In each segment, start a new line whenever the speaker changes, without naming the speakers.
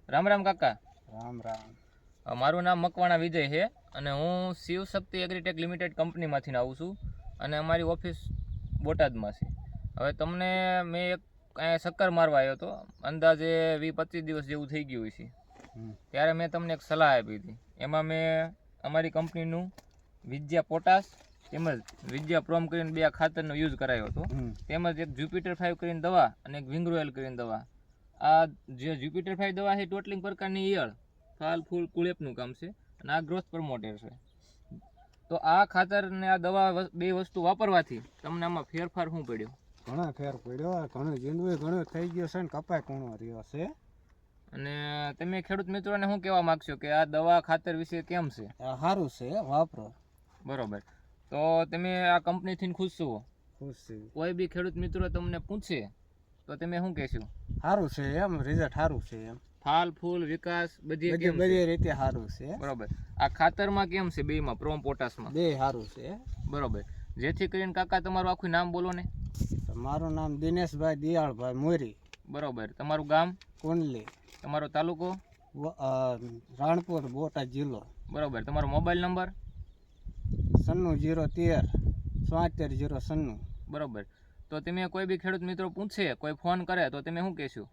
રામ રામ કાકા.
રામ રામ.
મારું નામ મકવાણા વિજય છે અને હું શિવશક્તિ એગ્રીટેક લિમિટેડ કંપનીમાંથી આવું છું અને અમારી ઓફિસ બોટાદમાં છે. હવે તમને મેં એક અહીંયા ચક્કર મારવા આવ્યો હતો, અંદાજે 20-25 દિવસ જેવું થઈ ગયું છે. ત્યારે મેં તમને એક સલાહ આપી હતી. એમાં મેં અમારી કંપનીનું વિજ્યા પોટાશ તેમજ વિજ્યા પ્રોમ કરીને 2 ખાતરનો યુઝ કરાયો હતો. તેમજ એક જ્યુપિટર 5 કરીને દવા અને એક વિંગ્રોએલ કરીને દવા. આ જે જ્યુપિટર 5 દવા છે ટોટલિંગ પ્રકારની ઈયળ, ફાલ ફૂલ કુળેપનું કામ છે અને આ ગ્રોથ પ્રમોટર છે. તો આ ખાતર ને આ દવા 2 વસ્તુ વાપરવાથી તમને આમાં ફેરફાર શું પડ્યો?
ઘણો ફેર પડ્યો, ઘણું જીંદવું ઘણું થઈ ગયો છે ને કપાય કોણો રહ્યો છે.
અને તમે ખેડૂત મિત્રોને શું કહેવા માગશો કે આ દવા ખાતર વિશે કેમ છે?
સારું છે, વાપરો.
બરોબર. તો તમે આ કંપનીથી ખુશ છો?
ખુશ છે.
કોઈ બી ખેડૂત મિત્રો તમને પૂછે તો તમે શું કહેશો?
સારું છે એમ, રિઝલ્ટ સારું છે એમ.
ફાલ ફૂલ વિકાસ બધી
રીતે સારું છે.
બરોબર. આ ખાતરમાં કેમ છે બેયમાં, પ્રોમ પોટાશમાં?
બે સારું છે.
બરોબર. જેથી કરીને કાકા તમારું આખું નામ બોલો ને.
મારું નામ દિનેશભાઈ દિયાળભાઈ મોરી.
બરોબર. તમારું ગામ?
કુંડલી.
તમારો તાલુકો?
રાણપુર, બોટાદ જિલ્લો.
બરોબર. તમારો મોબાઈલ નંબર?
9613
બરોબર. તો તમે કોઈ બી ખેડૂત મિત્રો પૂછે, કોઈ ફોન કરે તો તમે શું કહેશો?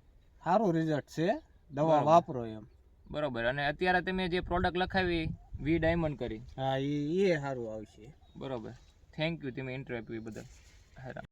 સારું રિઝલ્ટ છે, દવા વાપરો એમ.
બરોબર. અને અત્યારે તમે જે પ્રોડક્ટ લખાવી વી ડાયમંડ કરી,
હા, એ સારું આવશે.
બરોબર. થેન્ક યુ તમે ઇન્ટરવ્યુ બદલ. હા.